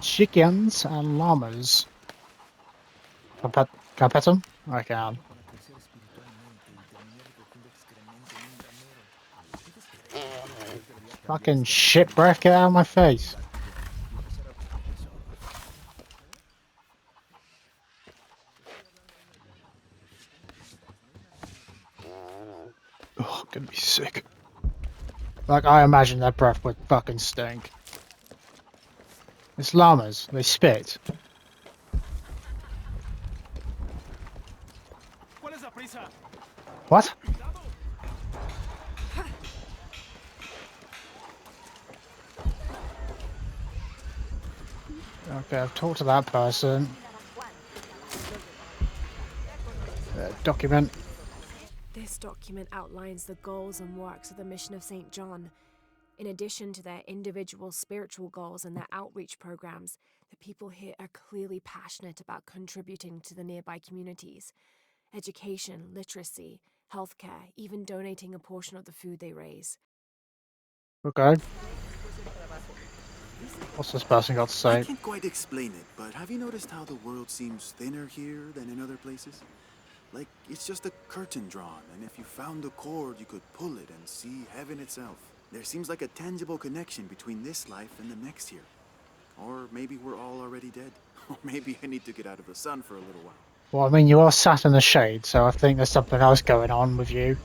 chickens and llamas. Can I pet them? I can. Fucking shit breath, get out of my face. Oh, I'm gonna be sick. Like, I imagine that breath would fucking stink. It's llamas, they spit. What? Okay, I've talked to that person. Document. This document outlines the goals and works of the Mission of St. John. In addition to their individual spiritual goals and their outreach programs, the people here are clearly passionate about contributing to the nearby communities. Education, literacy, healthcare, even donating a portion of the food they raise. Okay. What's this person got to say? I can't quite explain it, but have you noticed how the world seems thinner here than in other places? Like, it's just a curtain drawn, and if you found the cord, you could pull it and see heaven itself. There seems like a tangible connection between this life and the next here. Or maybe we're all already dead. Or maybe I need to get out of the sun for a little while. Well, I mean, you are sat in the shade, so I think there's something else going on with you.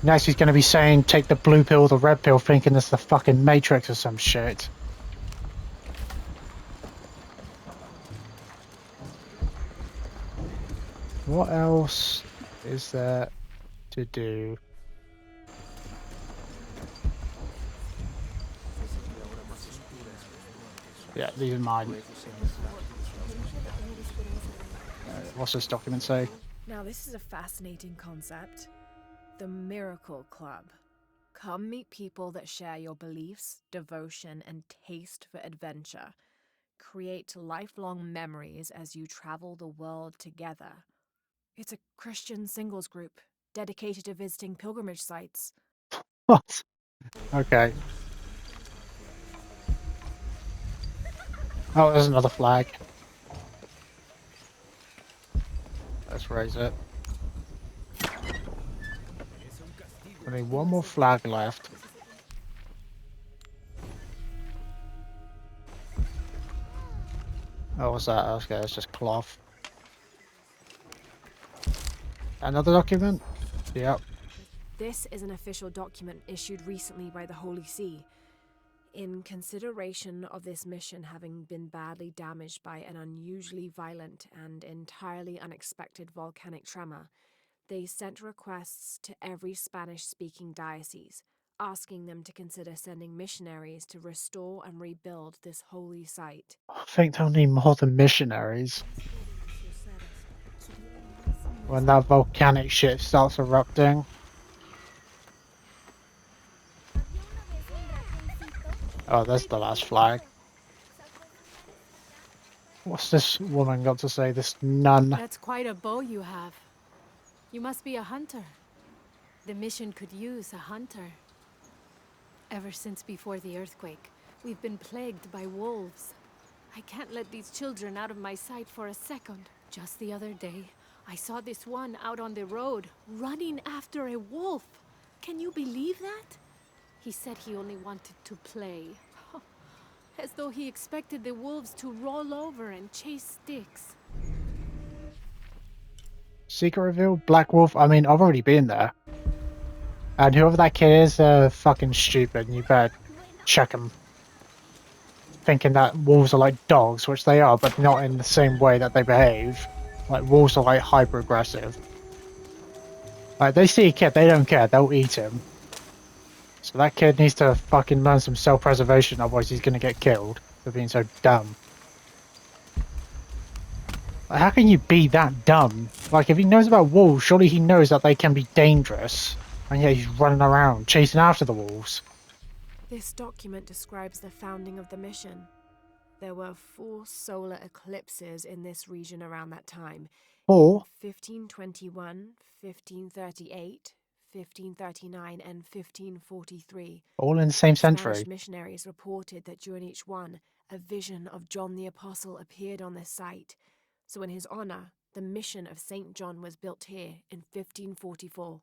Next he's going to be saying, take the blue pill or the red pill, thinking it's the fucking Matrix or some shit. What else is there to do? Yeah, these are mine. What's this document say? Now, this is a fascinating concept. The Miracle Club. Come meet people that share your beliefs, devotion, and taste for adventure. Create lifelong memories as you travel the world together. It's a Christian singles group dedicated to visiting pilgrimage sites. What? Okay. Oh, there's another flag. Let's raise it. I need one more flag left. Oh, what's that? Okay, it's just cloth. Another document? Yep. This is an official document issued recently by the Holy See. In consideration of this mission having been badly damaged by an unusually violent and entirely unexpected volcanic tremor, they sent requests to every Spanish-speaking diocese, asking them to consider sending missionaries to restore and rebuild this holy site. I think they'll need more than missionaries. When that volcanic shit starts erupting. Oh, there's the last flag. What's this woman got to say? This nun? That's quite a bow you have. You must be a hunter. The mission could use a hunter. Ever since before the earthquake, we've been plagued by wolves. I can't let these children out of my sight for a second. Just the other day, I saw this one out on the road, running after a wolf. Can you believe that? He said he only wanted to play. As though he expected the wolves to roll over and chase sticks. Secret reveal? Black Wolf? I mean, I've already been there. And whoever that kid is, they're fucking stupid, and you better check them. Thinking that wolves are like dogs, which they are, but not in the same way that they behave. Like, wolves are like hyper-aggressive. Like, they see a kid, they don't care, they'll eat him. So that kid needs to fucking learn some self-preservation, otherwise he's gonna get killed for being so dumb. Like, how can you be that dumb? Like, if he knows about wolves, surely he knows that they can be dangerous. And yet he's running around, chasing after the wolves. This document describes the founding of the mission. There were 4 solar eclipses in this region around that time. 4? 1521, 1538, 1539 and 1543. All in the same Spanish century. missionaries reported that during each one, a vision of John the Apostle appeared on this site. So in his honor, the mission of St. John was built here in 1544.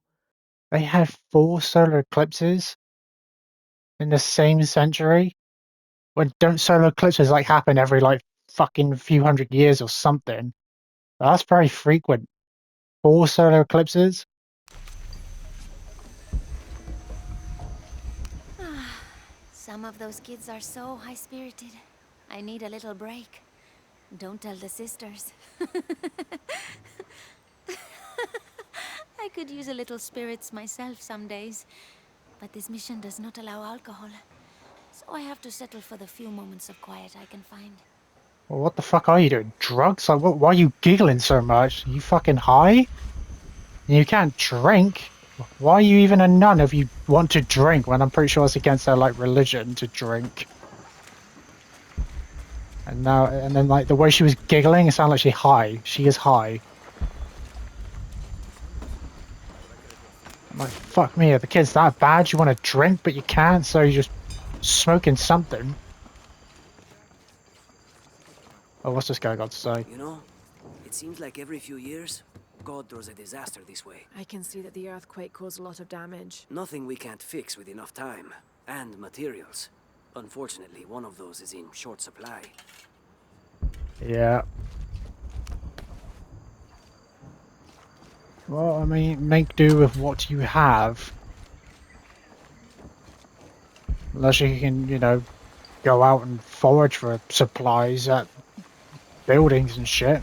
They had 4 solar eclipses in the same century. When don't solar eclipses like happen every like fucking few hundred years or something? That's very frequent. 4 solar eclipses. Some of those kids are so high-spirited. I need a little break. Don't tell the sisters. I could use a little spirits myself some days, but this mission does not allow alcohol. So I have to settle for the few moments of quiet I can find. Well, what the fuck are you doing? Drugs? Like, why are you giggling so much? You fucking high? You can't drink. Why are you even a nun if you want to drink when I'm pretty sure it's against their like religion to drink? And then like the way she was giggling, it sounded like she's high. She is high. I'm like, fuck me, are the kids that bad? You want to drink but you can't, so you're just smoking something. Oh, what's this guy got to say? You know, it seems like every few years, God throws a disaster this way. I can see that the earthquake caused a lot of damage. Nothing we can't fix with enough time. And materials. Unfortunately, one of those is in short supply. Yeah. Well, I mean, make do with what you have. Unless you can, you know, go out and forage for supplies at buildings and shit.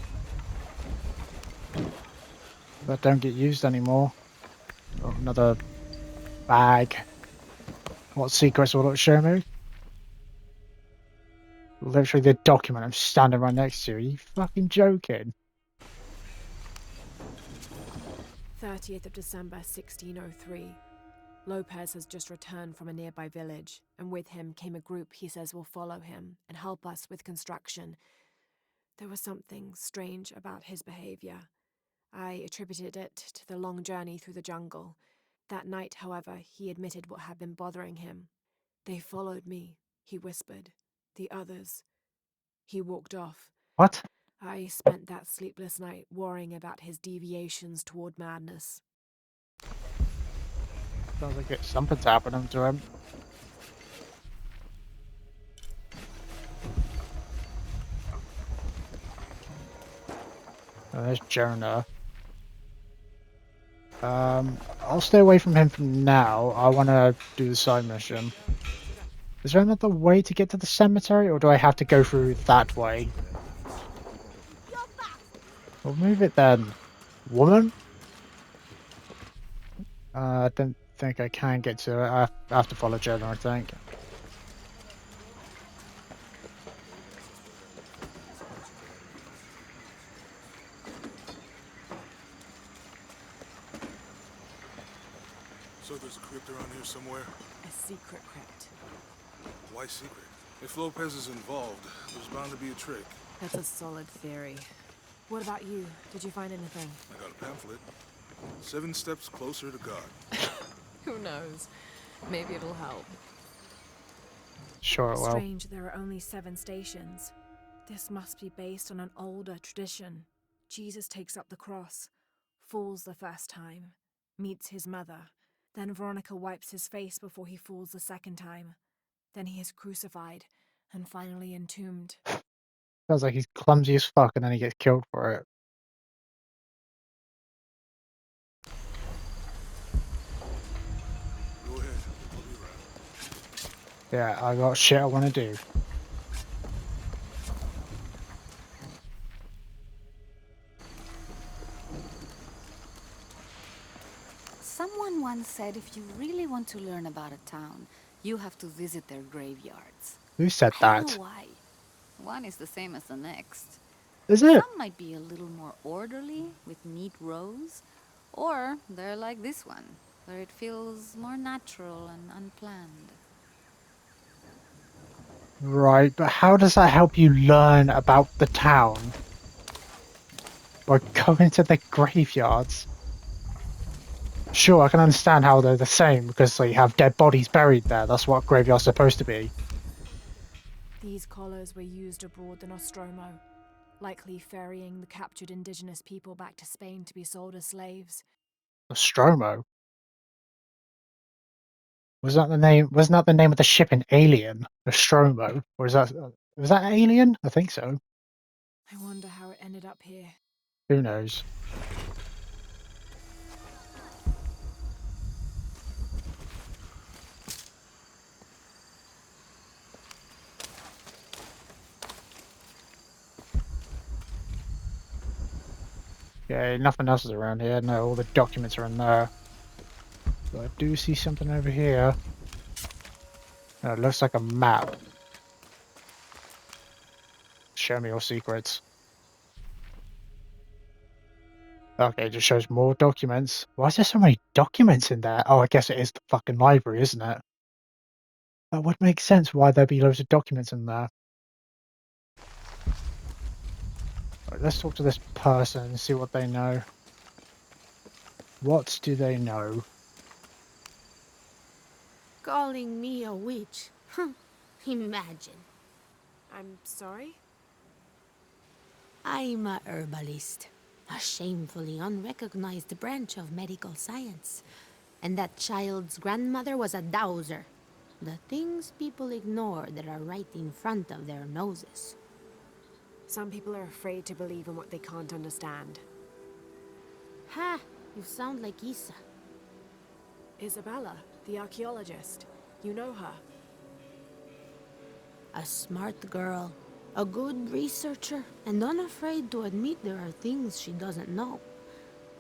That don't get used anymore. Oh, another bag. What secrets will it show me? Literally the document I'm standing right next to. Are you fucking joking? 30th of December 1603. Lopez has just returned from a nearby village, and with him came a group he says will follow him and help us with construction. There was something strange about his behavior. I attributed it to the long journey through the jungle. That night, however, he admitted what had been bothering him. They followed me, he whispered. The others. He walked off. What? I spent that sleepless night worrying about his deviations toward madness. Sounds like something's happening to him. Oh, there's Jonah. I'll stay away from him for now. I want to do the side mission. Is there another way to get to the cemetery, or do I have to go through that way? We'll move it then. Woman? I don't think I can get to it. I have to follow Jonah, I think. So there's a crypt around here somewhere? A secret crypt. Why secret? If Lopez is involved, there's bound to be a trick. That's a solid theory. What about you? Did you find anything? I got a pamphlet. 7 steps closer to God. Who knows? Maybe it'll help. Sure it will. Strange there are only 7 stations. This must be based on an older tradition. Jesus takes up the cross, falls the first time, meets his mother. Then Veronica wipes his face before he falls the second time. Then he is crucified, and finally entombed. Sounds like he's clumsy as fuck and then he gets killed for it. Go ahead. I'll be around. Yeah, I got shit I want to do. Someone once said if you really want to learn about a town, you have to visit their graveyards. Who said I don't that? know why. One is the same as the next. Is it? Some might be a little more orderly, with neat rows. Or they're like this one, where it feels more natural and unplanned. Right, but how does that help you learn about the town? By going to the graveyards? Sure, I can understand how they're the same because they have dead bodies buried there. That's what graveyard's supposed to be. These collars were used abroad the Nostromo, likely ferrying the captured indigenous people back to Spain to be sold as slaves. Nostromo. Was that the name? Wasn't that the name of the ship in Alien? Nostromo, or is that was that Alien? I think so. I wonder how it ended up here. Who knows? Yeah, nothing else is around here. No, all the documents are in there. But I do see something over here. Oh, it looks like a map. Show me your secrets. Okay, it just shows more documents. Why is there so many documents in there? Oh, I guess it is the fucking library, isn't it? That would make sense why there'd be loads of documents in there. Right, let's talk to this person and see what they know. What do they know? Calling me a witch? Imagine. I'm sorry? I'm a herbalist, a shamefully unrecognized branch of medical science. And that child's grandmother was a dowser. The things people ignore that are right in front of their noses. Some people are afraid to believe in what they can't understand. Ha! You sound like Isa. Isabella, the archaeologist. You know her. A smart girl, a good researcher, and unafraid to admit there are things she doesn't know.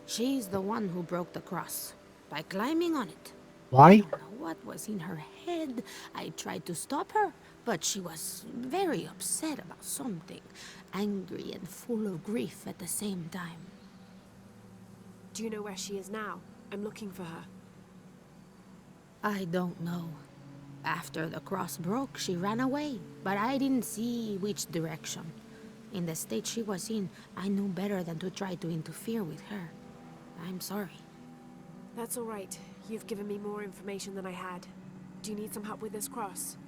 She's the one who broke the cross, by climbing on it. Why? I don't know what was in her head. I tried to stop her, but she was very upset about something, angry and full of grief at the same time. Do you know where she is now? I'm looking for her. I don't know. After the cross broke, she ran away, but I didn't see which direction. In the state she was in, I knew better than to try to interfere with her. I'm sorry. That's all right. You've given me more information than I had. Do you need some help with this cross?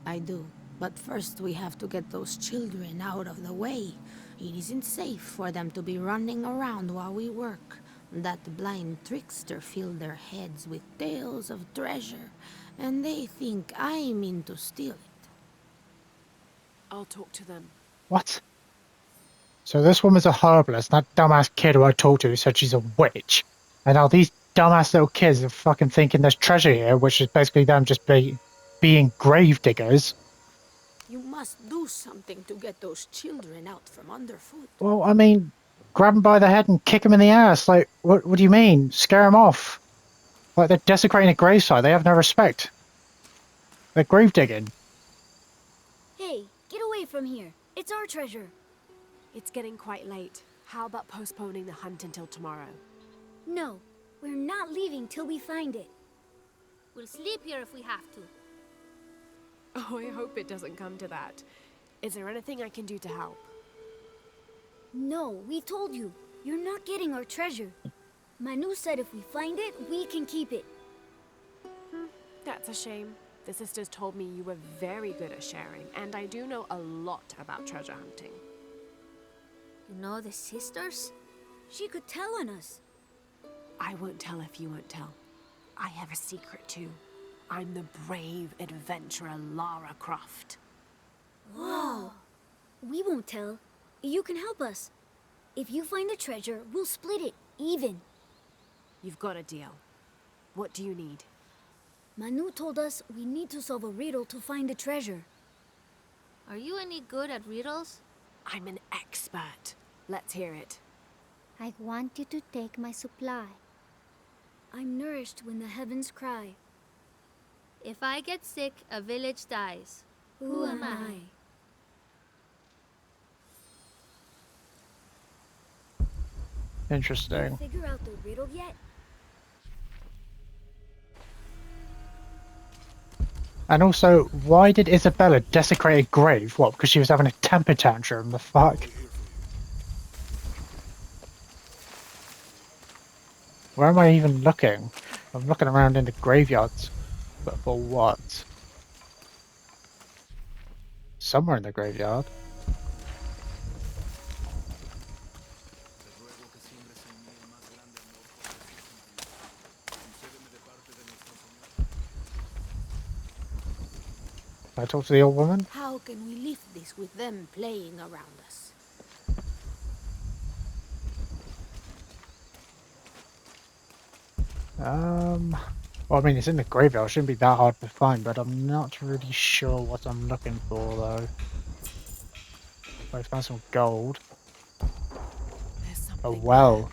I do. But first we have to get those children out of the way. It isn't safe for them to be running around while we work. That blind trickster filled their heads with tales of treasure, and they think I'm in to steal it. I'll talk to them. What? So this woman's a herbalist. That dumbass kid who I talked to said she's a witch. And now these dumbass little kids are fucking thinking there's treasure here, which is basically them just being grave diggers. You must do something to get those children out from underfoot. Well, I mean, grab them by the head and kick them in the ass. Like, what do you mean? Scare them off. Like, they're desecrating a gravesite. They have no respect. They're grave digging. Hey, get away from here. It's our treasure. It's getting quite late. How about postponing the hunt until tomorrow? No, we're not leaving till we find it. We'll sleep here if we have to. Oh, I hope it doesn't come to that. Is there anything I can do to help? No, we told you. You're not getting our treasure. Manu said if we find it, we can keep it. That's a shame. The sisters told me you were very good at sharing, and I do know a lot about treasure hunting. You know the sisters? She could tell on us. I won't tell if you won't tell. I have a secret too. I'm the brave adventurer Lara Croft. Whoa! We won't tell. You can help us. If you find the treasure, we'll split it, even. You've got a deal. What do you need? Manu told us we need to solve a riddle to find the treasure. Are you any good at riddles? I'm an expert. Let's hear it. I want you to take my supply. I'm nourished when the heavens cry. If I get sick, a village dies. Who am I? Interesting. Figure out the riddle yet? And also, why did Isabella desecrate a grave? What, because she was having a temper tantrum? The fuck? Where am I even looking? I'm looking around in the graveyards. But for what? Somewhere in the graveyard. Can I talk to the old woman? How can we lift this with them playing around us? Well, I mean, it's in the graveyard. It shouldn't be that hard to find, but I'm not really sure what I'm looking for, though. I found some gold. There's something. A well.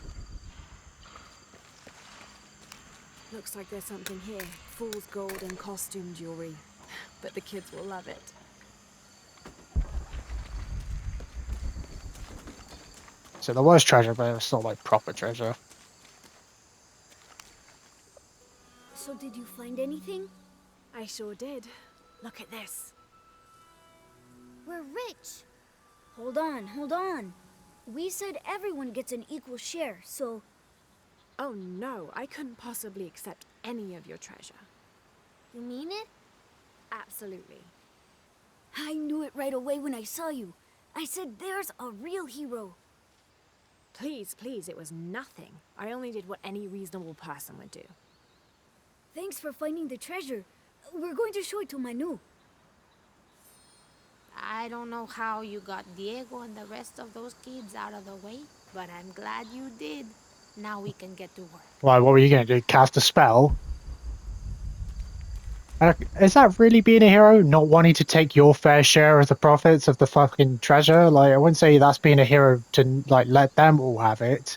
Looks like there's something here. Fool's gold and costume jewelry. But the kids will love it. So there was treasure, but it was still like proper treasure. So did you find anything? I sure did. Look at this. We're rich. Hold on, hold on. We said everyone gets an equal share, so... Oh no, I couldn't possibly accept any of your treasure. You mean it? Absolutely. I knew it right away when I saw you. I said there's a real hero. Please, please, it was nothing. I only did what any reasonable person would do. Thanks for finding the treasure. We're going to show it to Manu. I don't know how you got Diego and the rest of those kids out of the way, but I'm glad you did. Now we can get to work. Why, what were you going to do? Cast a spell? Is that really being a hero? Not wanting to take your fair share of the profits of the fucking treasure? Like, I wouldn't say that's being a hero to, like, let them all have it.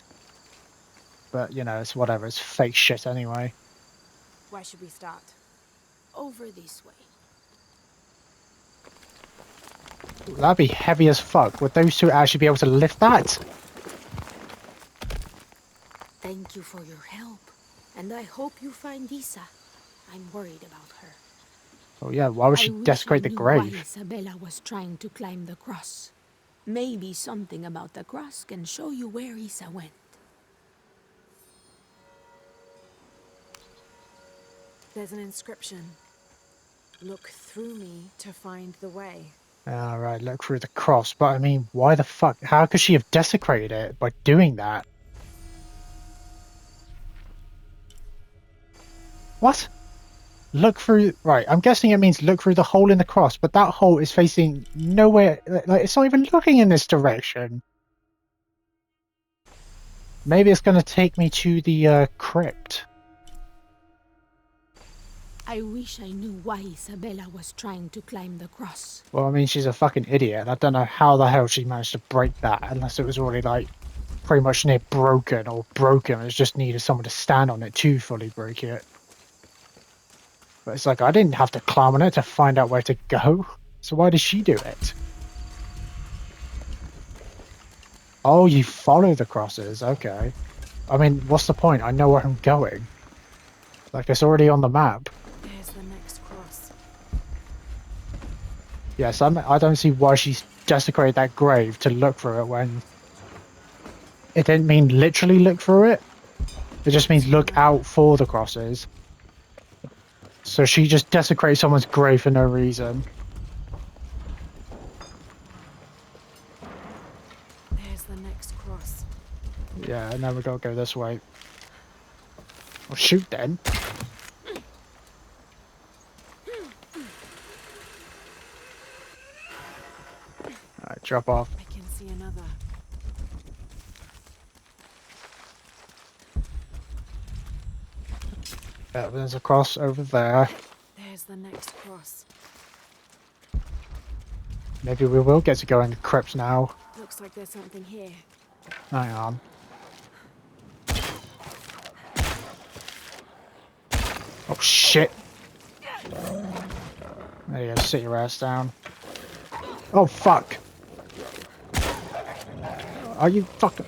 But, you know, it's whatever. It's fake shit anyway. Where should we start? Over this way. That'd be heavy as fuck. Would those two actually be able to lift that? Thank you for your help. And I hope you find Isa. I'm worried about her. Oh yeah, why would she desecrate the grave? Why Isabella was trying to climb the cross. Maybe something about the cross can show you where Isa went. There's an inscription. Look through me to find the way. Alright, look through the cross. But I mean, why the fuck? How could she have desecrated it by doing that? What? Look through... Right, I'm guessing it means look through the hole in the cross, but that hole is facing nowhere... Like, it's not even looking in this direction. Maybe it's going to take me to the crypt. I wish I knew why Isabella was trying to climb the cross. Well, I mean, she's a fucking idiot. I don't know how the hell she managed to break that, unless it was already, like, pretty much near broken, or broken. It just needed someone to stand on it to fully break it. But it's like, I didn't have to climb on it to find out where to go. So why did she do it? Oh, you follow the crosses. Okay. I mean, what's the point? I know where I'm going. Like, it's already on the map. There's the next cross. Yes, I don't see why she's desecrated that grave to look through it when... It didn't mean literally look through it. It just means look out for the crosses. So she just desecrates someone's grave for no reason. There's the next cross. Yeah, and then we gotta go this way. Well, shoot then. Alright, drop off. I can see another. Yeah, there's a cross over there. There's the next cross. Maybe we will get to go in the crypt now. Looks like there's something here. Hang on. Oh shit! There you go, sit your ass down. Oh fuck! Are you fucking...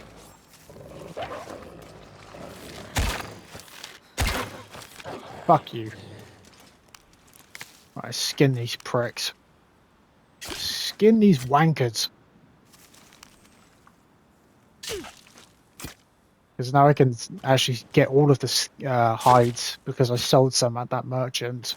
Fuck you. Right, skin these pricks. Skin these wankers. Because now I can actually get all of the hides because I sold some at that merchant.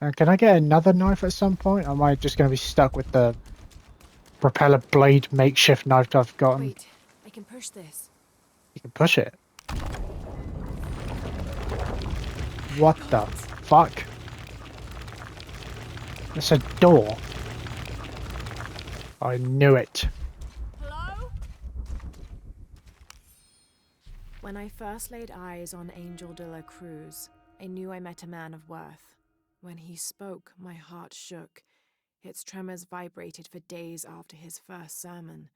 And can I get another knife at some point? Or am I just going to be stuck with the propeller blade makeshift knife I've gotten? Wait, I can push this. You can push it. What the fuck? It's a door. I knew it. Hello? When I first laid eyes on Angel de la Cruz, I knew I met a man of worth. When he spoke, my heart shook. Its tremors vibrated for days after his first sermon.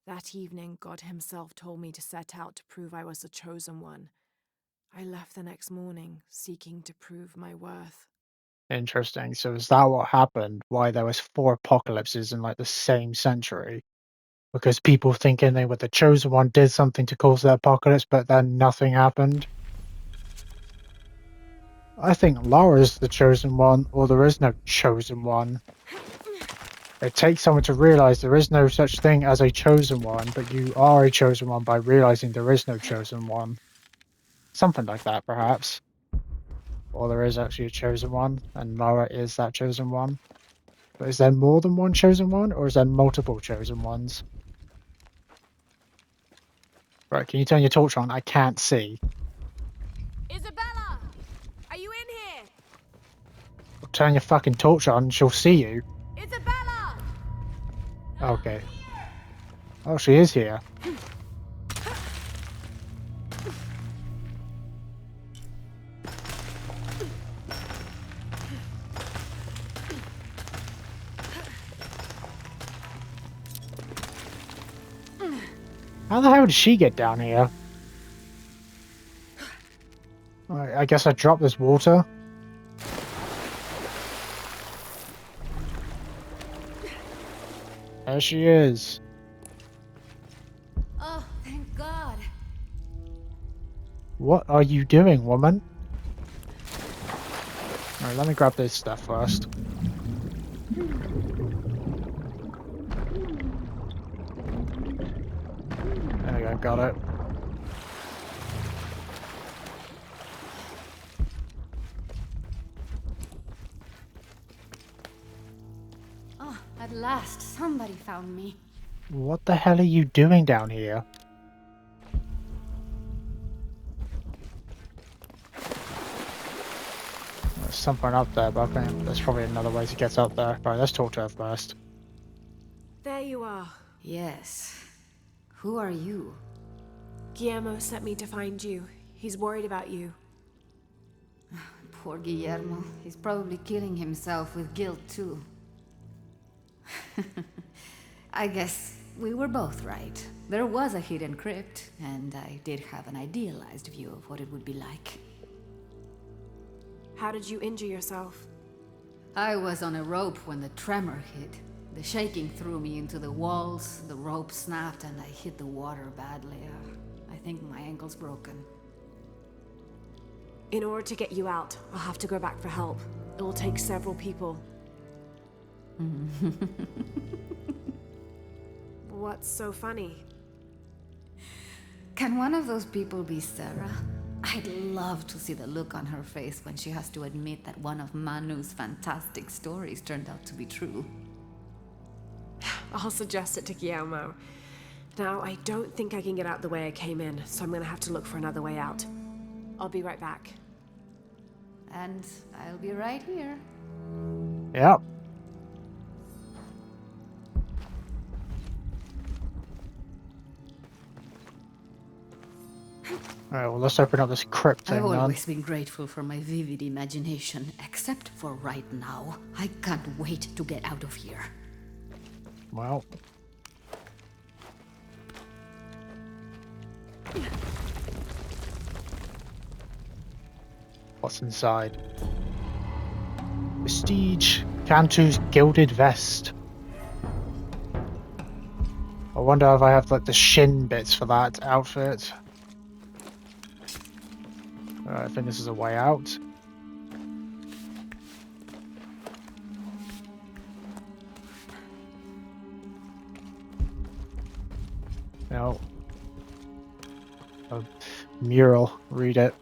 That evening, God himself told me to set out to prove I was the chosen one. I left the next morning, seeking to prove my worth. Interesting. So is that what happened? Why there was 4 apocalypses in like the same century? Because people thinking they were the chosen one did something to cause the apocalypse, but then nothing happened? I think Laura's the chosen one, or there is no chosen one. It takes someone to realize there is no such thing as a chosen one, but you are a chosen one by realizing there is no chosen one. Something like that, perhaps. Or there is actually a chosen one, and Laura is that chosen one. But is there more than one chosen one, or is there multiple chosen ones? Right, can you turn your torch on? I can't see. Isabella! Are you in here? Well, turn your fucking torch on, and she'll see you. Isabella! Okay. Oh, she is here. How the hell did she get down here? I guess I dropped this water. There she is. Oh, thank God. What are you doing, woman? Alright, let me grab this stuff first. There we go, got it. Oh, at last, somebody found me. What the hell are you doing down here? There's something up there, but I think there's probably another way to get up there. Right, let's talk to her first. There you are. Yes. Who are you? Guillermo sent me to find you. He's worried about you. Poor Guillermo. He's probably killing himself with guilt, too. I guess we were both right. There was a hidden crypt, and I did have an idealized view of what it would be like. How did you injure yourself? I was on a rope when the tremor hit. The shaking threw me into the walls, the rope snapped, and I hit the water badly. I think my ankle's broken. In order to get you out, I'll have to go back for help. It will take several people. What's so funny? Can one of those people be Sarah? I'd love to see the look on her face when she has to admit that one of Manu's fantastic stories turned out to be true. I'll suggest it to Guillermo. Now, I don't think I can get out the way I came in, so I'm gonna have to look for another way out. I'll be right back. And I'll be right here. Yep. Alright, well, let's open up this crypt thing, I've then. always been grateful for my vivid imagination, except for right now. I can't wait to get out of here. Well. What's inside? Prestige. Cantu's gilded vest. I wonder if I have like the shin bits for that outfit. I think this is a way out. No. A mural. Read it.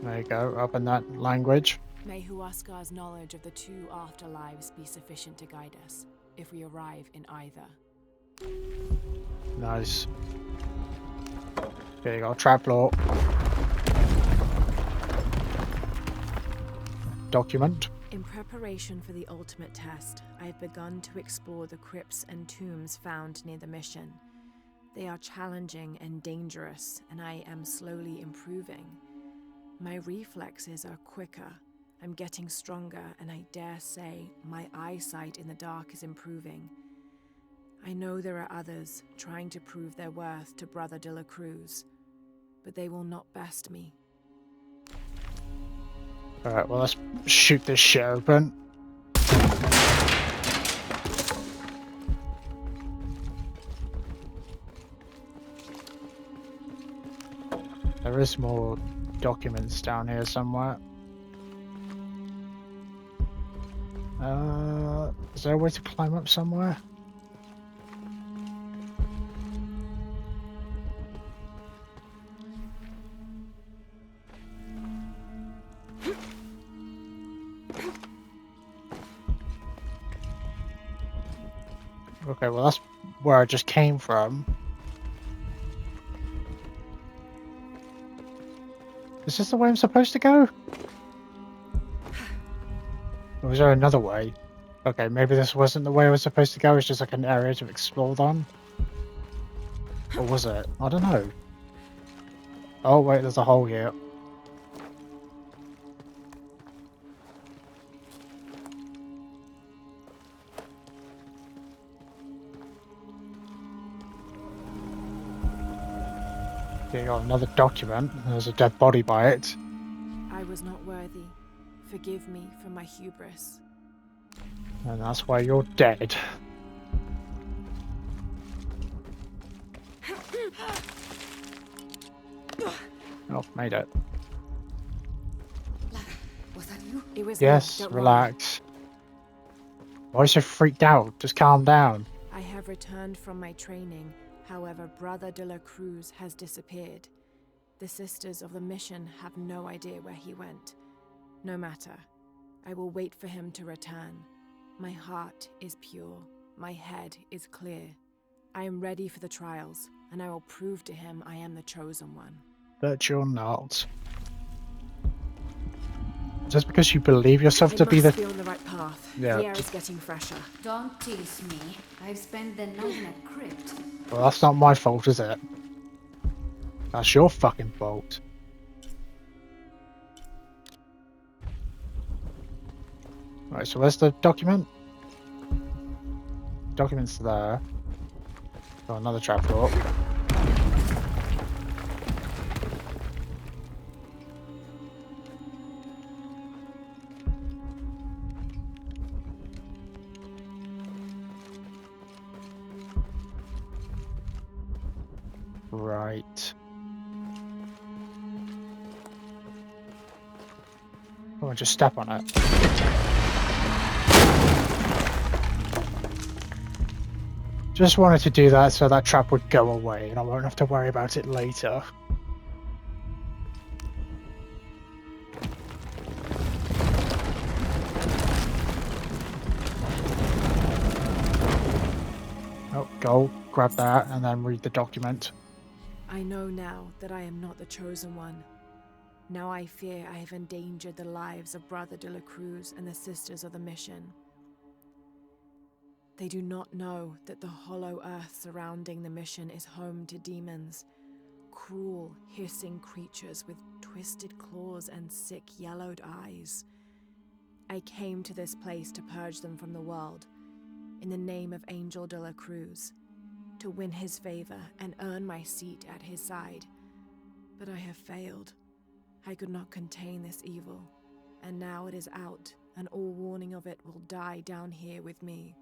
There you go. Up in that language. May Huascar's knowledge of the two afterlives be sufficient to guide us, if we arrive in either. Nice. Here you go. Trapdoor. Document. In preparation for the ultimate test, I have begun to explore the crypts and tombs found near the mission. They are challenging and dangerous, and I am slowly improving. My reflexes are quicker, I'm getting stronger, and I dare say my eyesight in the dark is improving. I know there are others trying to prove their worth to Brother de la Cruz, but they will not best me. Alright, well, let's shoot this shit open. There is more documents down here somewhere. Is there a way to climb up somewhere? Okay, well that's where I just came from. Is this the way I'm supposed to go? Or was there another way? Okay, maybe this wasn't the way I was supposed to go, it's just like an area to explore on. Or was it? I don't know. Oh wait, there's a hole here. Here you got another document. There's a dead body by it. I was not worthy. Forgive me for my hubris. And that's why you're dead. Oh, made it. Was that you? It was Yes, me, don't relax. Why are you so freaked out? Just calm down. worry. I have returned from my training. However, Brother de la Cruz has disappeared. The Sisters of the Mission have no idea where he went. No matter. I will wait for him to return. My heart is pure. My head is clear. I am ready for the trials, and I will prove to him I am the chosen one. But you're not. Just because you believe yourself I to be must the... be on the right path. Yeah. The air is getting fresher. Don't tease me. I've spent the night in a crypt. Well, that's not my fault, is it? That's your fucking fault. Right, so where's the document? Document's there. Oh, another trapdoor. Right. Oh, just step on it. Just wanted to do that so that trap would go away and I won't have to worry about it later. Oh, go, grab that and then read the document. I know now that I am not the chosen one. Now I fear I have endangered the lives of Brother de la Cruz and the Sisters of the Mission. They do not know that the hollow earth surrounding the mission is home to demons, cruel, hissing creatures with twisted claws and sick, yellowed eyes. I came to this place to purge them from the world, in the name of Angel de la Cruz, to win his favor and earn my seat at his side. But I have failed. I could not contain this evil, and now it is out, and all warning of it will die down here with me.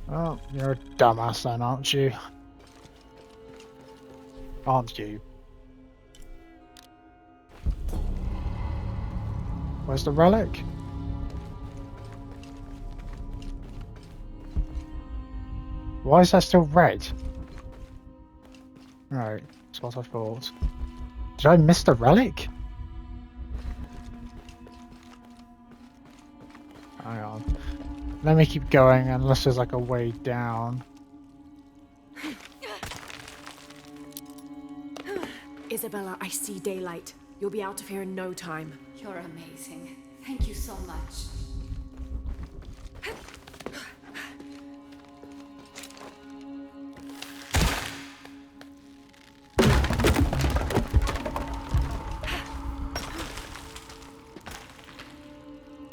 Oh, you're a dumbass then, aren't you? Aren't you? Where's the relic? Why is that still red? Right, that's what I thought. Did I miss the relic? Hang on. Let me keep going unless there's like a way down. Isabella, I see daylight. You'll be out of here in no time. You're amazing. Thank you so much.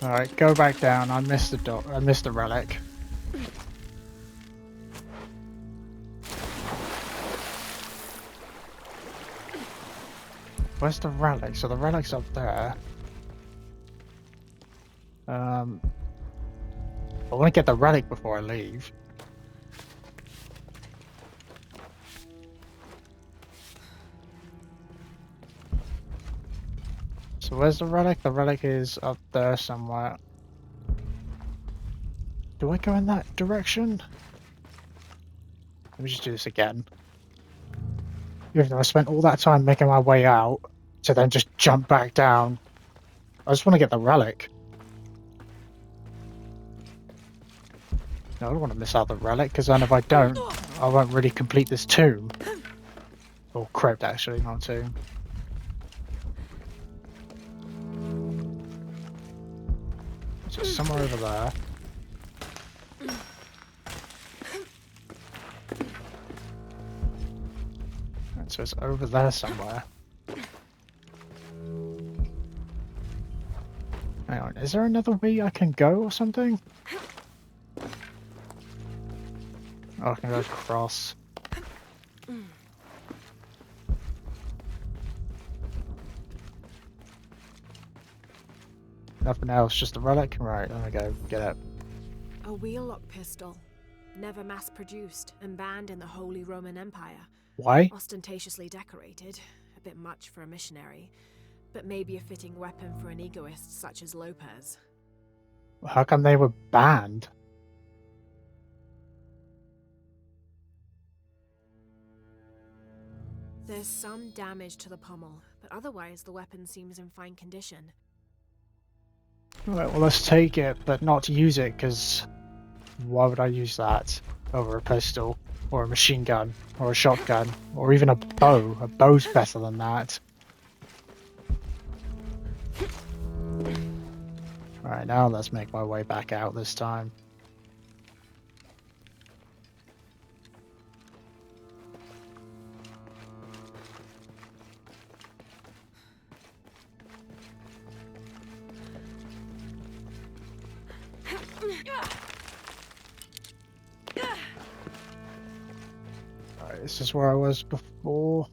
Alright, go back down. I missed the relic. Where's the relic? So the relic's up there. I want to get the relic before I leave. So where's the relic? The relic is up there somewhere. Do I go in that direction? Let me just do this again. Even though I spent all that time making my way out, to then just jump back down. I just want to get the relic. No, I don't want to miss out the relic, because then if I don't, I won't really complete this tomb. Or crypt, actually, not tomb. So somewhere over there. Right, so it's over there somewhere. Hang on, is there another way I can go or something? Oh, I can go across. Nothing else, just the relic? Right, there we go, get it. A wheel-lock pistol. Never mass-produced and banned in the Holy Roman Empire. Why? Ostentatiously decorated. A bit much for a missionary. But maybe a fitting weapon for an egoist such as Lopez. How come they were banned? There's some damage to the pommel, but otherwise the weapon seems in fine condition. Right, well let's take it, but not use it, because why would I use that over a pistol, or a machine gun, or a shotgun, or even a bow? A bow's better than that. Alright, now let's make my way back out this time. Alright, this is where I was before.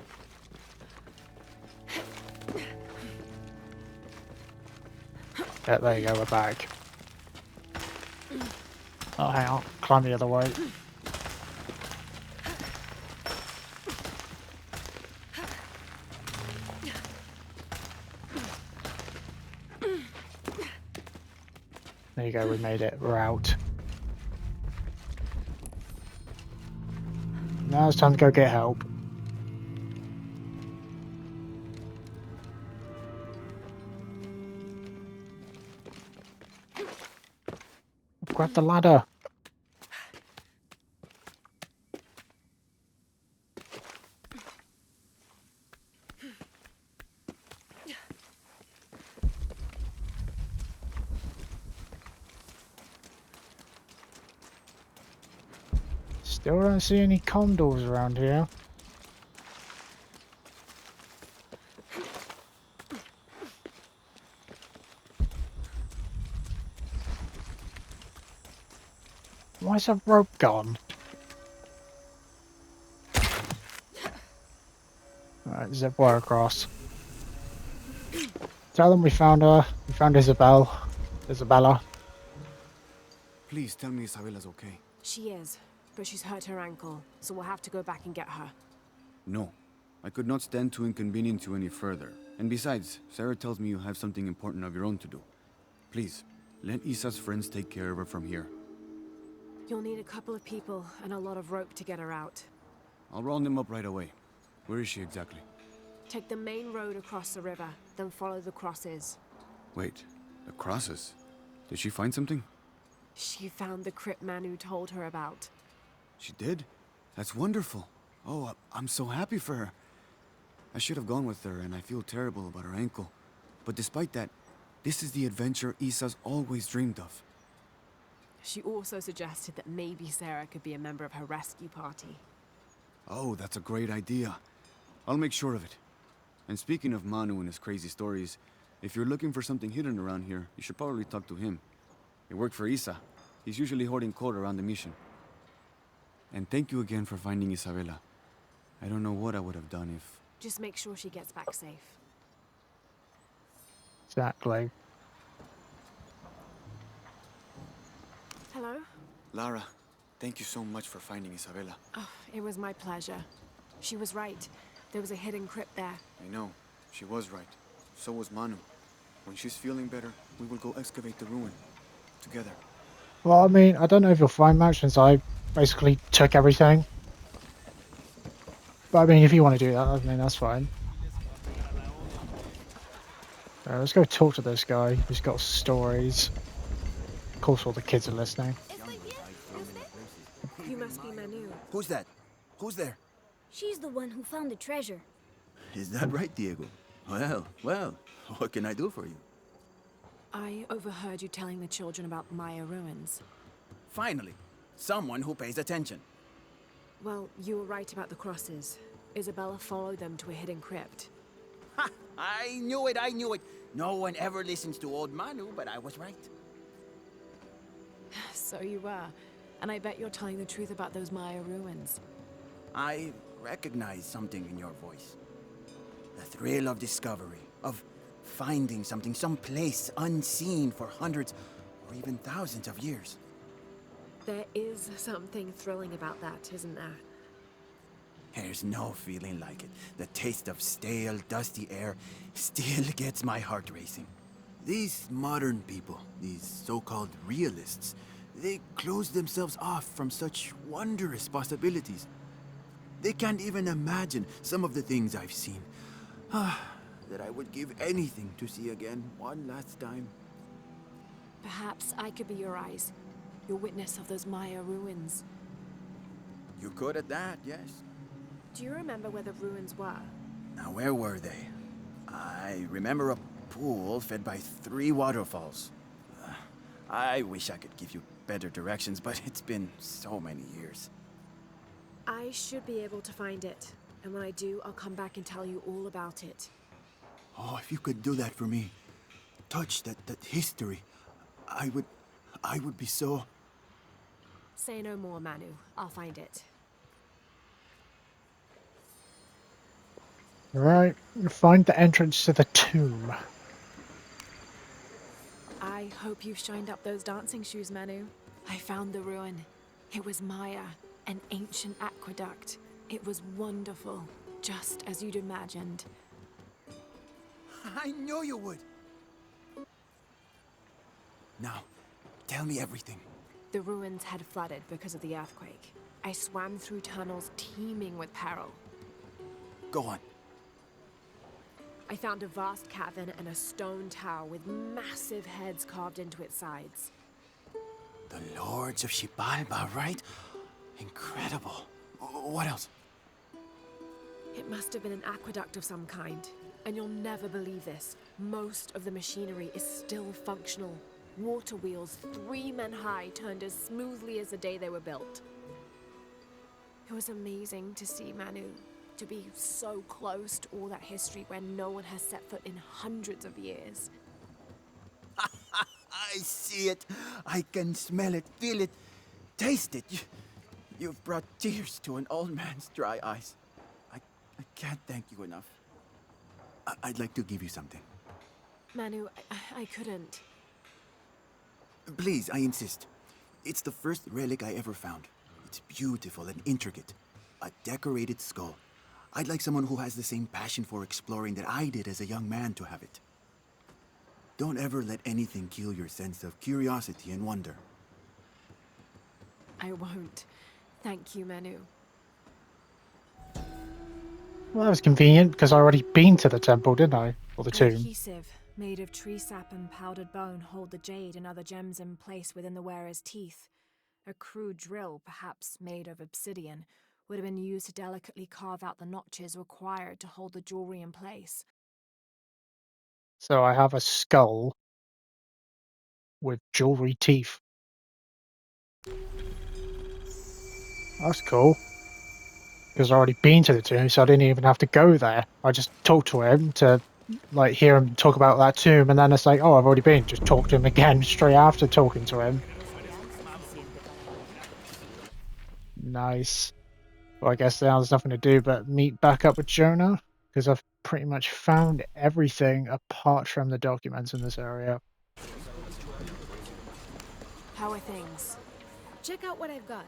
Yeah, there you go, we're back. Oh, hang on, climb the other way. There you go, we made it, we're out. Now it's time to go get help. Grab the ladder. Still don't see any condors around here. Why's the rope gone? Alright, zip wire across. Tell them we found her. We found Isabella. Please tell me Isabella's okay. She is, but she's hurt her ankle, so we'll have to go back and get her. No. I could not stand to inconvenience you any further. And besides, Sarah tells me you have something important of your own to do. Please, let Isa's friends take care of her from here. You'll need a couple of people and a lot of rope to get her out. I'll round them up right away. Where is she exactly? Take the main road across the river, then follow the crosses. Wait, the crosses? Did she find something? She found the crypt Manu told her about. She did? That's wonderful. Oh, I'm so happy for her. I should have gone with her, and I feel terrible about her ankle. But despite that, this is the adventure Isa's always dreamed of. She also suggested that maybe Sarah could be a member of her rescue party. Oh, that's a great idea. I'll make sure of it. And speaking of Manu and his crazy stories, if you're looking for something hidden around here, you should probably talk to him. He worked for Isa. He's usually hoarding coal around the mission. And thank you again for finding Isabela. I don't know what I would have done if... Just make sure she gets back safe. Exactly. Hello? Lara, thank you so much for finding Isabela. Oh, it was my pleasure. She was right. There was a hidden crypt there. I know. She was right. So was Manu. When she's feeling better, we will go excavate the ruin. Together. Well, I mean, I don't know if you'll find much since I basically took everything. But I mean, if you want to do that, I mean, that's fine. Let's go talk to this guy who's got stories. Of course, all the kids are listening. You must be Manu. Who's that? Who's there? She's the one who found the treasure. Is that right, Diego? Well, what can I do for you? I overheard you telling the children about Maya ruins. Finally, someone who pays attention. Well, you were right about the crosses. Isabela followed them to a hidden crypt. Ha! I knew it! No one ever listens to old Manu, but I was right. So you were. And I bet you're telling the truth about those Maya ruins. I recognize something in your voice. The thrill of discovery, of finding something someplace unseen for hundreds or even thousands of years. There is something thrilling about that, isn't there? There's no feeling like it. The taste of stale, dusty air still gets my heart racing. These modern people, these so-called realists, they close themselves off from such wondrous possibilities. They can't even imagine some of the things I've seen. That I would give anything to see again one last time. Perhaps I could be your eyes, your witness of those Maya ruins. You're good at that, yes. Do you remember where the ruins were? Now, where were they? I remember a pool fed by 3 waterfalls. I wish I could give you better directions, but it's been so many years. I should be able to find it. And when I do, I'll come back and tell you all about it. Oh, if you could do that for me. Touch that history. I would be so... Say no more, Manu. I'll find it. Right, find the entrance to the tomb. I hope you've shined up those dancing shoes, Manu. I found the ruin. It was Maya, an ancient aqueduct. It was wonderful, just as you'd imagined. I knew you would! Now, tell me everything. The ruins had flooded because of the earthquake. I swam through tunnels teeming with peril. Go on. I found a vast cavern and a stone tower with massive heads carved into its sides. The Lords of Xibalba, right? Incredible. What else? It must have been an aqueduct of some kind. And you'll never believe this. Most of the machinery is still functional. Water wheels 3 men high turned as smoothly as the day they were built. It was amazing to see, Manu. To be so close to all that history where no one has set foot in hundreds of years. I see it. I can smell it, feel it, taste it. You've brought tears to an old man's dry eyes. I can't thank you enough. I'd like to give you something. Manu, I couldn't. Please, I insist. It's the first relic I ever found. It's beautiful and intricate. A decorated skull. I'd like someone who has the same passion for exploring that I did as a young man to have it. Don't ever let anything kill your sense of curiosity and wonder. I won't. Thank you, Manu. Well, that was convenient because I already been to the temple, didn't I? Or the An tomb. adhesive made of tree sap and powdered bone hold the jade and other gems in place within the wearer's teeth. A crude drill, perhaps made of obsidian, would have been used to delicately carve out the notches required to hold the jewelry in place. So I have a skull with jewelry teeth. That's cool. Because I already been to the tomb, so I didn't even have to go there. I just talked to him to like hear him talk about that tomb, and then it's like, oh, I've already been. Just talk to him again straight after talking to him. Nice. Well, I guess now there's nothing to do but meet back up with Jonah, because I've pretty much found everything apart from the documents in this area. How are things? Check out what I've got.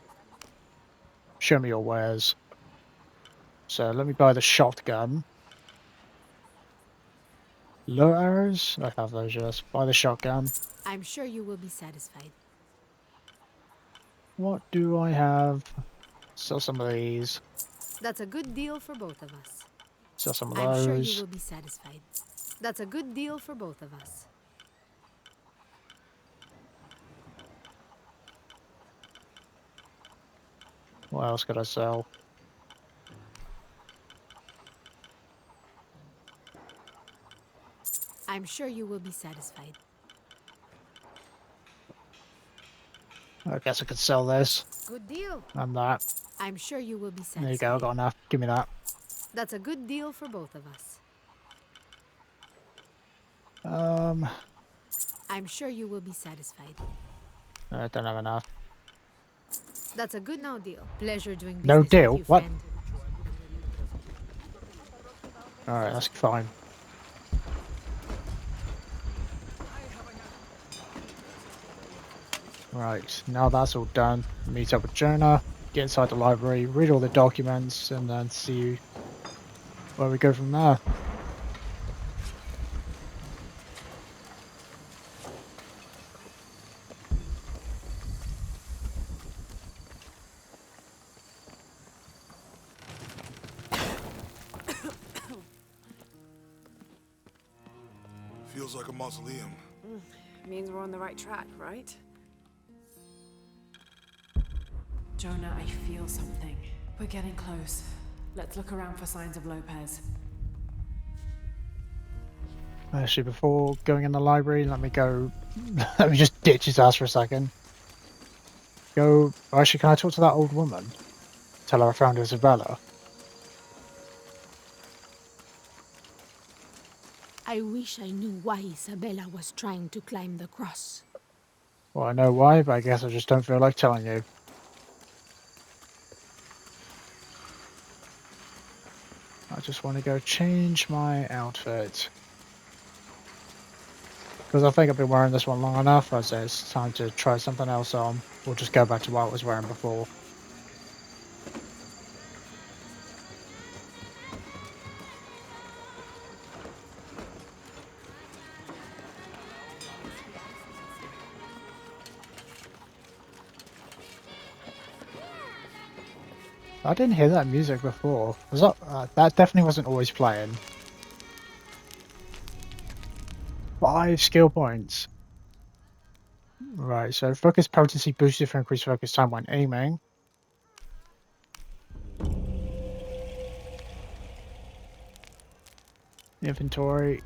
Show me your wares. So let me buy the shotgun. Low arrows? I have those, yes. Buy the shotgun. I'm sure you will be satisfied. What do I have? Sell some of these. That's a good deal for both of us. Sell some of I'm sure you those. will be satisfied. That's a good deal for both of us. What else could I sell? I'm sure you will be satisfied. I guess I could sell this. Good deal. And that. I'm sure you will be satisfied. There you go, I got enough. Give me that. That's a good deal for both of us. I'm sure you will be satisfied. I don't have enough. That's a good deal. Pleasure doing business No deal? with you, What? friend. Alright, that's fine. Right, now that's all done. Meet up with Jonah, get inside the library, read all the documents, and then see where we go from there. Feels like a mausoleum. Means we're on the right track, right? Jonah, I feel something. We're getting close. Let's look around for signs of Lopez. Actually, before going in the library, let me go. Let me just ditch his ass for a second. Go. Actually, can I talk to that old woman? Tell her I found Isabella. I wish I knew why Isabella was trying to climb the cross. Well, I know why, but I guess I just don't feel like telling you. I just want to go change my outfit. Because I think I've been wearing this one long enough, I'd say it's time to try something else on. Or just go back to what I was wearing before. I didn't hear that music before. Was that definitely wasn't always playing. 5 skill points. Right, so focus potency boosted for increased focus time when aiming. Inventory.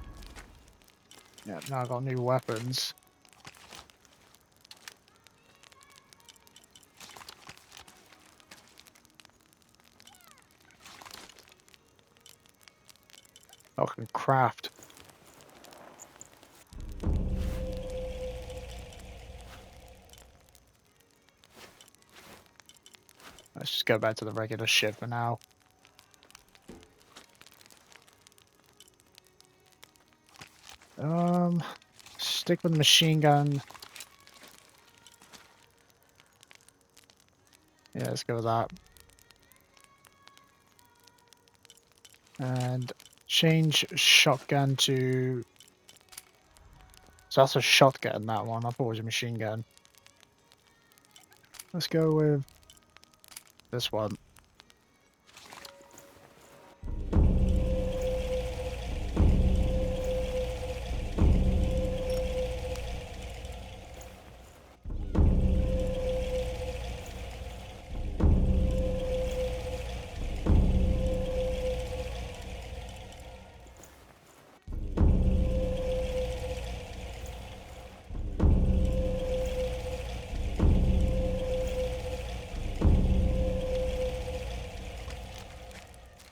Yeah, now I got new weapons. I can craft. Let's just go back to the regular shit for now. Stick with the machine gun. Yeah, let's go with that. And change shotgun to... So that's a shotgun, that one. I thought it was a machine gun. Let's go with this one.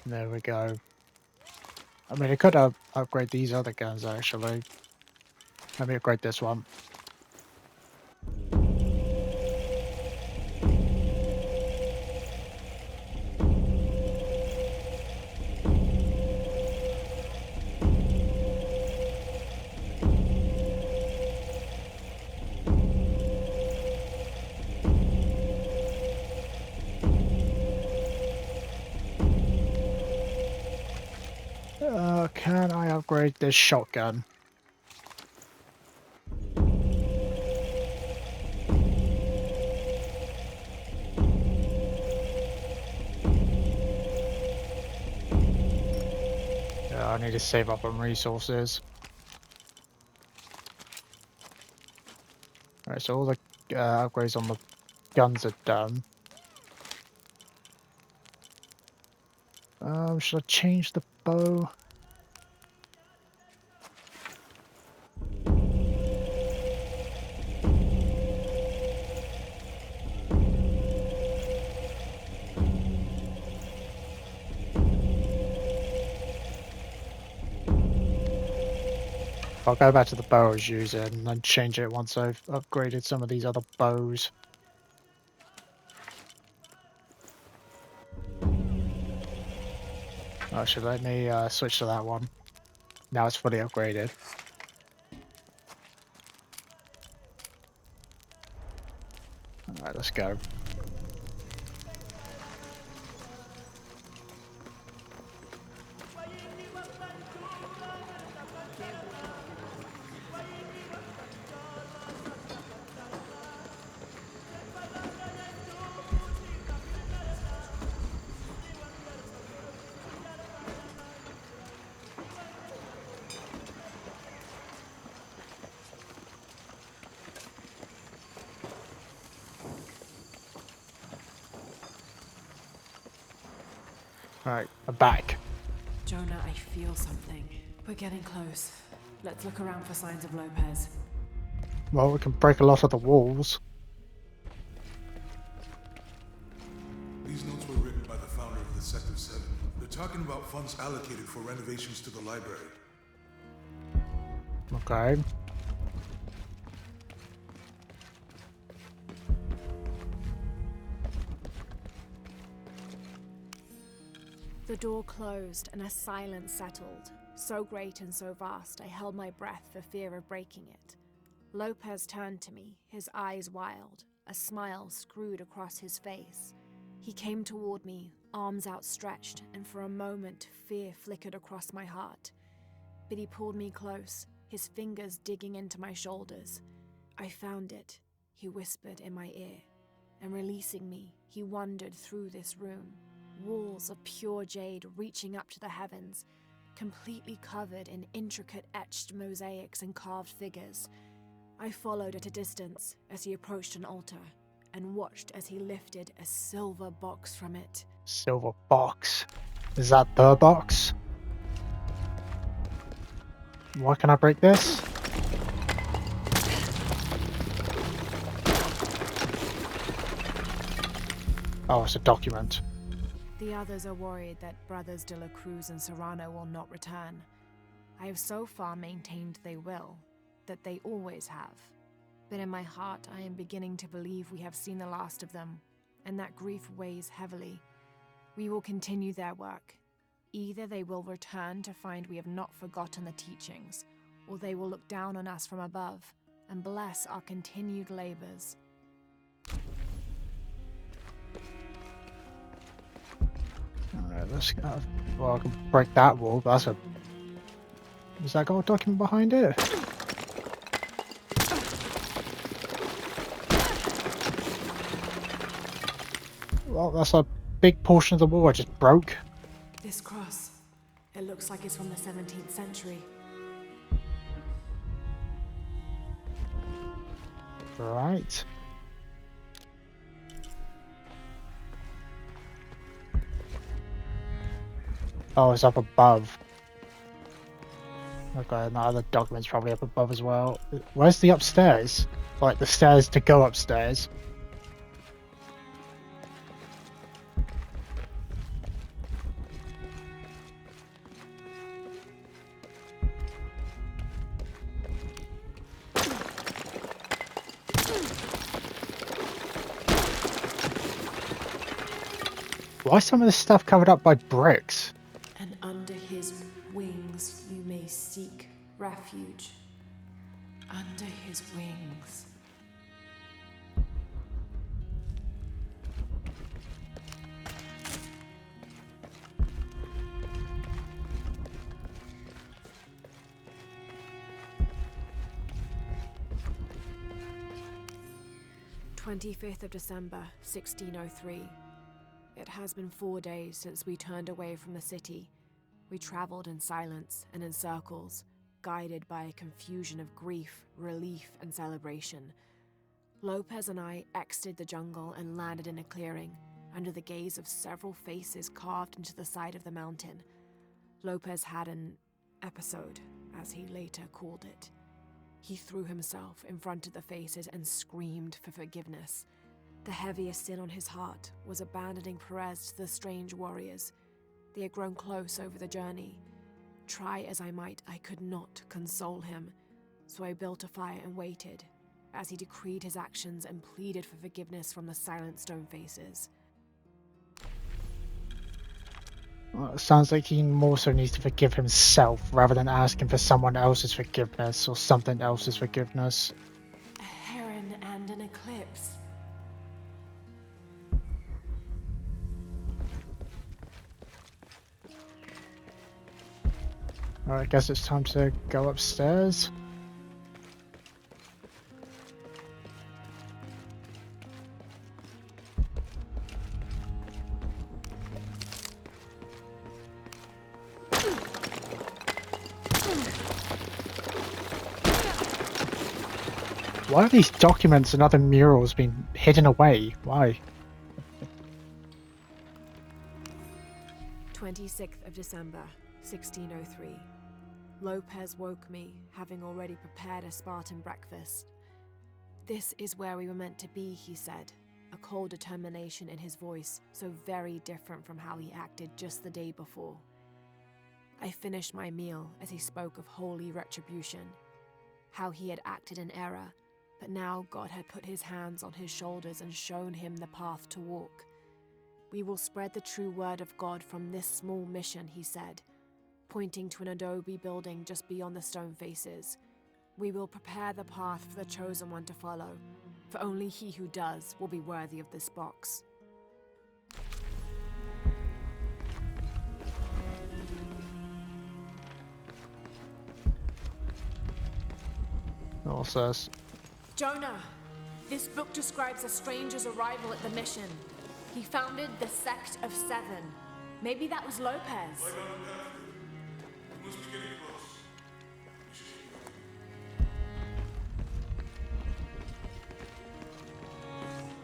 There we go. I mean, I could upgrade these other guns actually. Let me upgrade this one. Can I upgrade this shotgun? Yeah, I need to save up on resources. Alright, so all the upgrades on the guns are done. Should I change the bow? I'll go back to the bow I was using and then change it once I've upgraded some of these other bows. Actually, let me switch to that one. Now it's fully upgraded. Alright, let's go. Alright, I'm back. Jonah, I feel something. We're getting close. Let's look around for signs of Lopez. Well, we can break a lot of the walls. These notes were written by the founder of the Sector 7. They're talking about funds allocated for renovations to the library. Okay. The door closed and a silence settled, so great and so vast I held my breath for fear of breaking it. Lopez turned to me, his eyes wild, a smile screwed across his face. He came toward me, arms outstretched, and for a moment fear flickered across my heart. But he pulled me close, his fingers digging into my shoulders. I found it, he whispered in my ear, and releasing me, he wandered through this room. Walls of pure jade reaching up to the heavens, completely covered in intricate etched mosaics and carved figures. I followed at a distance as he approached an altar, and watched as he lifted a silver box from it. Silver box? Is that the box? Why can I break this? Oh, it's a document. The others are worried that Brothers de la Cruz and Serrano will not return. I have so far maintained they will, that they always have. But in my heart, I am beginning to believe we have seen the last of them, and that grief weighs heavily. We will continue their work. Either they will return to find we have not forgotten the teachings, or they will look down on us from above and bless our continued labors. Alright, let's go. Well, I can break that wall, but that's a... Has that got a document behind it? Well, that's a big portion of the wall I just broke. This cross. It looks like it's from the 17th century. Right. Oh, it's up above. Okay, and that other document's probably up above as well. Where's the upstairs? Like the stairs to go upstairs. Why is some of this stuff covered up by bricks? And under his wings you may seek refuge. Under his wings. "25th of December, 1603. It has been 4 days since we turned away from the city. We traveled in silence and in circles, guided by a confusion of grief, relief, and celebration. Lopez and I exited the jungle and landed in a clearing, under the gaze of several faces carved into the side of the mountain. Lopez had an episode, as he later called it. He threw himself in front of the faces and screamed for forgiveness. The heaviest sin on his heart was abandoning Perez to the strange warriors. They had grown close over the journey. Try as I might, I could not console him, so I built a fire and waited, as he decreed his actions and pleaded for forgiveness from the silent stone faces. Well, it sounds like he more so needs to forgive himself rather than asking for someone else's forgiveness or something else's forgiveness. A heron and an eclipse. Alright, I guess it's time to go upstairs. Why are these documents and other murals being hidden away? Why? 26th of December, 1603. Lopez woke me, having already prepared a Spartan breakfast. "This is where we were meant to be," he said, a cold determination in his voice, so very different from how he acted just the day before. I finished my meal as he spoke of holy retribution, how he had acted in error, but now God had put his hands on his shoulders and shown him the path to walk. "We will spread the true word of God from this small mission," he said, pointing to an adobe building just beyond the stone faces. "We will prepare the path for the chosen one to follow, for only he who does will be worthy of this box." All says. Jonah, this book describes a stranger's arrival at the mission. He founded the Sect of Seven. Maybe that was Lopez.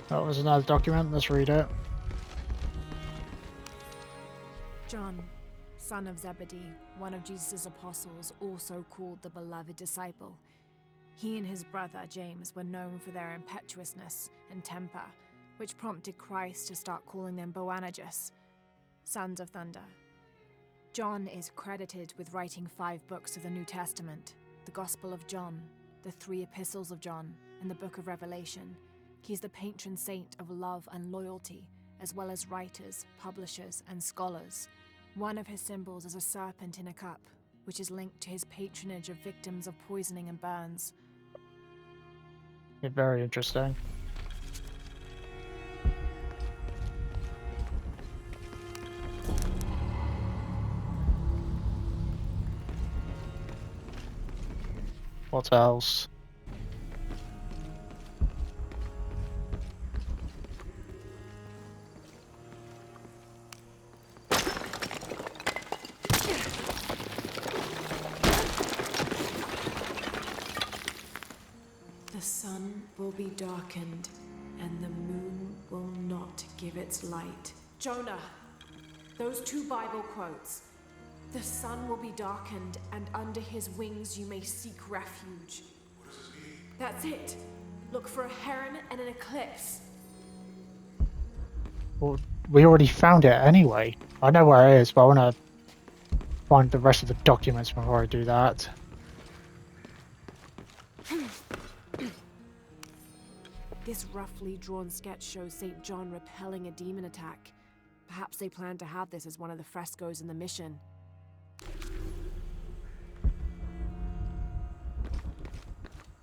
That was another document, let's read it. John, son of Zebedee, one of Jesus' apostles, also called the beloved disciple. He and his brother James were known for their impetuousness and temper, which prompted Christ to start calling them Boanerges, sons of thunder. John is credited with writing 5 books of the New Testament, the Gospel of John, the 3 epistles of John, and the Book of Revelation. He's the patron saint of love and loyalty, as well as writers, publishers, and scholars. One of his symbols is a serpent in a cup, which is linked to his patronage of victims of poisoning and burns. Very interesting. What else? darkened, and the moon will not give its light. Jonah, those 2 Bible quotes. The sun will be darkened, and under his wings you may seek refuge. What does this mean? That's it. Look for a heron and an eclipse. Well, we already found it anyway. I know where it is, but I want to find the rest of the documents before I do that. This roughly drawn sketch shows St. John repelling a demon attack. Perhaps they plan to have this as one of the frescoes in the mission.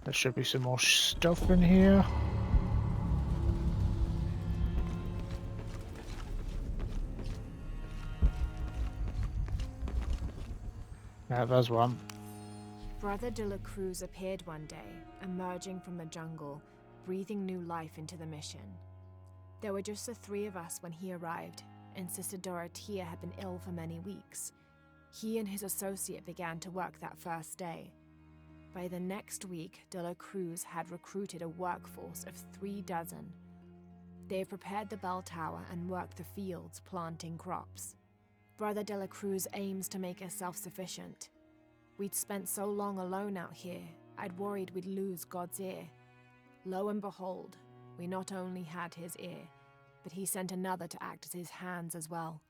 There should be some more stuff in here. Yeah, there's one. Brother de la Cruz appeared one day, emerging from the jungle, breathing new life into the mission. There were just the 3 of us when he arrived, and Sister Dorothea had been ill for many weeks. He and his associate began to work that first day. By the next week, de la Cruz had recruited a workforce of 3 dozen. They prepared the bell tower and worked the fields, planting crops. Brother de la Cruz aims to make us self-sufficient. We'd spent so long alone out here, I'd worried we'd lose God's ear. Lo and behold, we not only had his ear, but he sent another to act as his hands as well.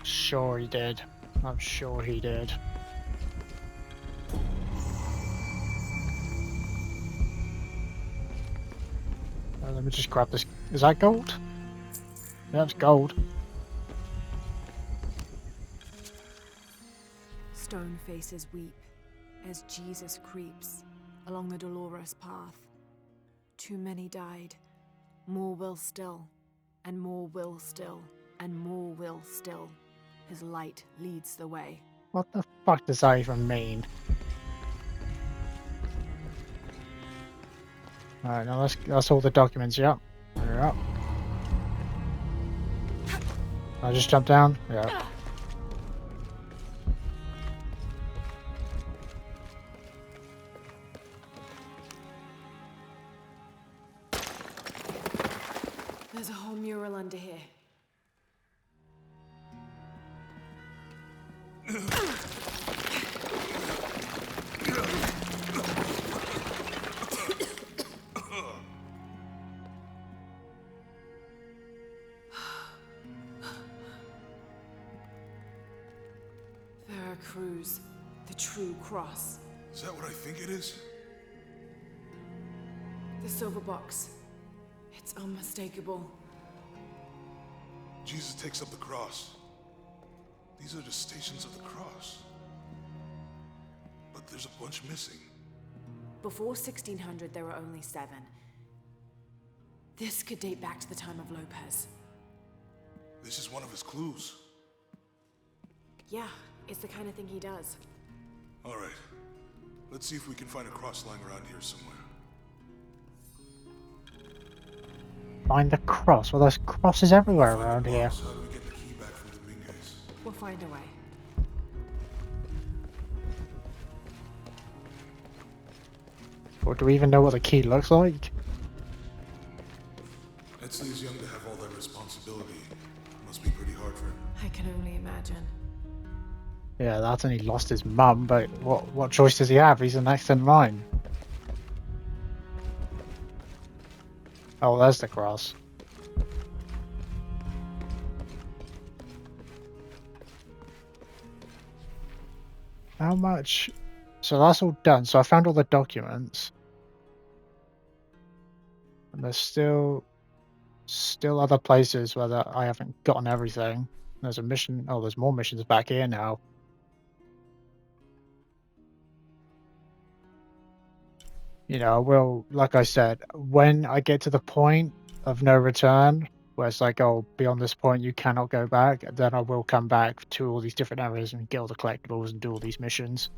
Sure he did. I'm sure he did. Let me just grab this. Is that gold? Yeah, it's gold. Stone faces weep as Jesus creeps along the dolorous path. Too many died. More will still, and more will still, and more will still. His light leads the way. What the fuck does that even mean? Alright, now that's all the documents, yeah. Yeah. I just jump down? Yeah. There's a whole mural under here. Veracruz, the true cross. Is that what I think it is? The silver box. It's unmistakable. Jesus takes up the cross. These are the stations of the cross. But there's a bunch missing. Before 1600, there were only 7. This could date back to the time of Lopez. This is one of his clues. Yeah, it's the kind of thing he does. All right. Let's see if we can find a cross lying around here somewhere. Find the cross? Well, there's crosses everywhere around here. How do we get the key back from Dominguez? We'll find a way. Or do we even know what the key looks like? Etzli is young to have all that responsibility. Must be pretty hard for him. I can only imagine. Yeah, that's only lost his mum, but what choice does he have? He's the next in line. Oh, there's the cross. How much? So that's all done. So I found all the documents. And there's still other places where I haven't gotten everything. There's a mission. Oh, there's more missions back here now. You know, well, like I said, when I get to the point of no return, where it's like, oh, beyond this point you cannot go back, then I will come back to all these different areas and get all the collectibles and do all these missions.